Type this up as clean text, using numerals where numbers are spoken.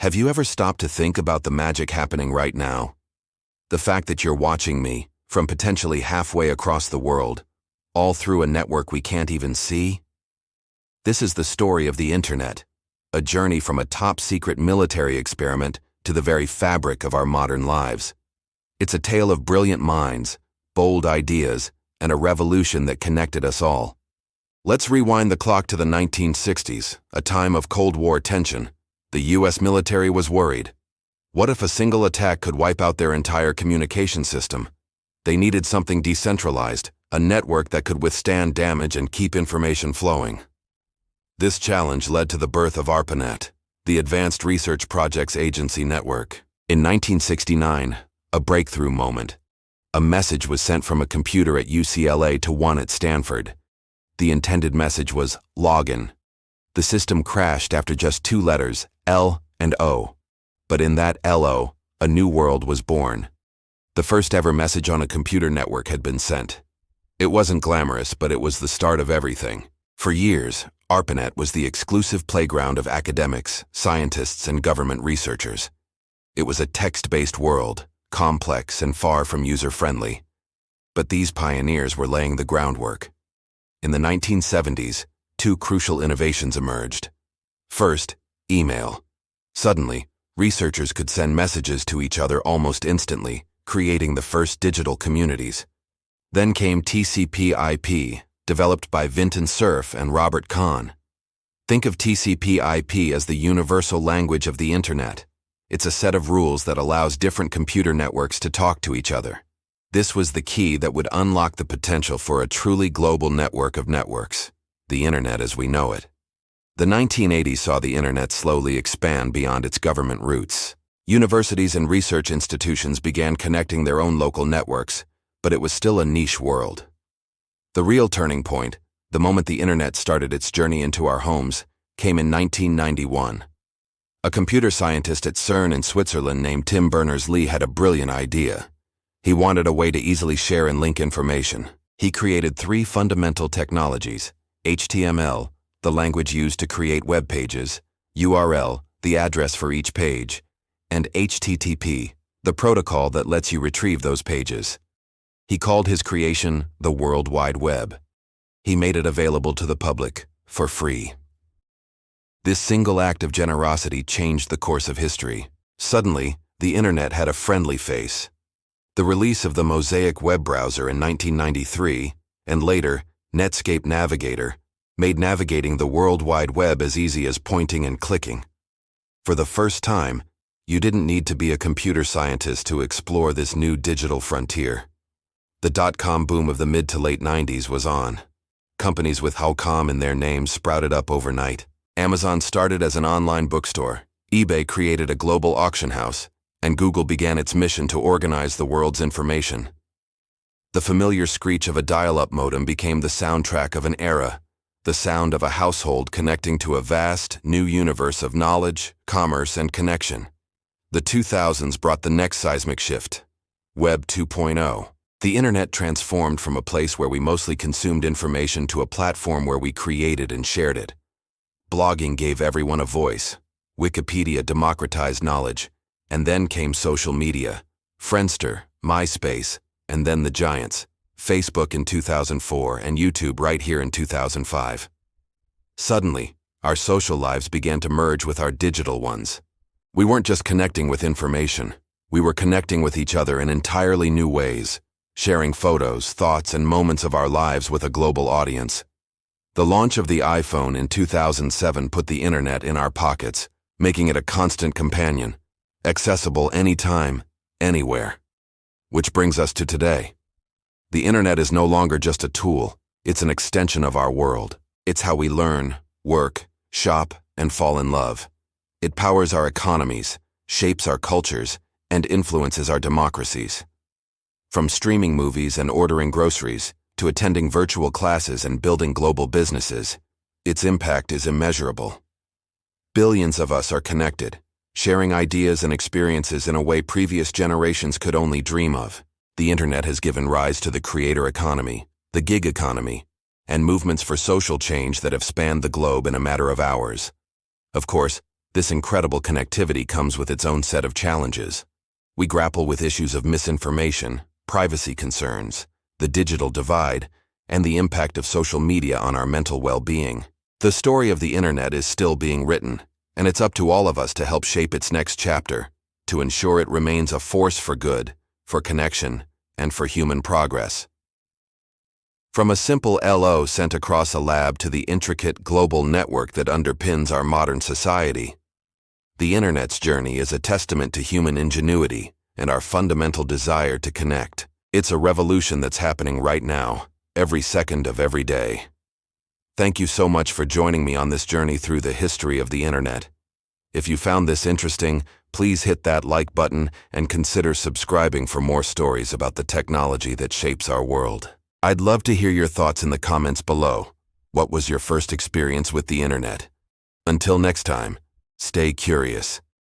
Have you ever stopped to think about the magic happening right now? The fact that you're watching me, from potentially halfway across the world, all through a network we can't even see? This is the story of the Internet, a journey from a top-secret military experiment to the very fabric of our modern lives. It's a tale of brilliant minds, bold ideas, and a revolution that connected us all. Let's rewind the clock to the 1960s, a time of Cold War tension. The U.S. military was worried. What if a single attack could wipe out their entire communication system? They needed something decentralized, a network that could withstand damage and keep information flowing. This challenge led to the birth of ARPANET, the Advanced Research Projects Agency Network. In 1969, a breakthrough moment. A message was sent from a computer at UCLA to one at Stanford. The intended message was login. The system crashed after just two letters, L and O. But in that LO, a new world was born. The first ever message on a computer network had been sent. It wasn't glamorous, but it was the start of everything. For years, ARPANET was the exclusive playground of academics, scientists, and government researchers. It was a text-based world, complex and far from user-friendly. But these pioneers were laying the groundwork. In the 1970s, two crucial innovations emerged. First, email. Suddenly, researchers could send messages to each other almost instantly, creating the first digital communities. Then came TCP/IP, developed by Vinton Cerf and Robert Kahn. Think of TCP/IP as the universal language of the Internet. It's a set of rules that allows different computer networks to talk to each other. This was the key that would unlock the potential for a truly global network of networks, the Internet as we know it. The 1980s saw the Internet slowly expand beyond its government roots. Universities and research institutions began connecting their own local networks, but it was still a niche world. The real turning point, the moment the Internet started its journey into our homes, came in 1991. A computer scientist at CERN in Switzerland named Tim Berners-Lee had a brilliant idea. He wanted a way to easily share and link information. He created three fundamental technologies: HTML, the language used to create web pages; URL, the address for each page; and HTTP, the protocol that lets you retrieve those pages. He called his creation the World Wide Web. He made it available to the public for free. This single act of generosity changed the course of history. Suddenly, the Internet had a friendly face. The release of the Mosaic web browser in 1993, and later, Netscape Navigator, made navigating the World Wide Web as easy as pointing and clicking. For the first time, you didn't need to be a computer scientist to explore this new digital frontier. The dot-com boom of the mid to late 90s was on. Companies with .com in their names sprouted up overnight. Amazon started as an online bookstore, eBay created a global auction house, and Google began its mission to organize the world's information. The familiar screech of a dial-up modem became the soundtrack of an era, the sound of a household connecting to a vast, new universe of knowledge, commerce, and connection. The 2000s brought the next seismic shift, Web 2.0. The Internet transformed from a place where we mostly consumed information to a platform where we created and shared it. Blogging gave everyone a voice. Wikipedia democratized knowledge. And then came social media, Friendster, MySpace, and then the giants, Facebook in 2004 and YouTube right here in 2005. Suddenly, our social lives began to merge with our digital ones. We weren't just connecting with information, we were connecting with each other in entirely new ways, sharing photos, thoughts, and moments of our lives with a global audience. The launch of the iPhone in 2007 put the Internet in our pockets, making it a constant companion. Accessible anytime, anywhere. Which brings us to today. The Internet is no longer just a tool, it's an extension of our world. It's how we learn, work, shop, and fall in love. It powers our economies, shapes our cultures, and influences our democracies. From streaming movies and ordering groceries, to attending virtual classes and building global businesses, its impact is immeasurable. Billions of us are connected, sharing ideas and experiences in a way previous generations could only dream of. The Internet has given rise to the creator economy, the gig economy, and movements for social change that have spanned the globe in a matter of hours. Of course, This incredible connectivity comes with its own set of challenges. We grapple with issues of misinformation, privacy concerns, the digital divide, and the impact of social media on our mental well-being. The story of the internet is still being written, and it's up to all of us to help shape its next chapter, to ensure it remains a force for good, for connection, and for human progress. From a simple LO sent across a lab to the intricate global network that underpins our modern society, the internet's journey is a testament to human ingenuity and our fundamental desire to connect. It's a revolution that's happening right now, every second of every day. Thank you so much for joining me on this journey through the history of the internet. If you found this interesting, please hit that like button and consider subscribing for more stories about the technology that shapes our world. I'd love to hear your thoughts in the comments below. What was your first experience with the internet? Until next time, stay curious.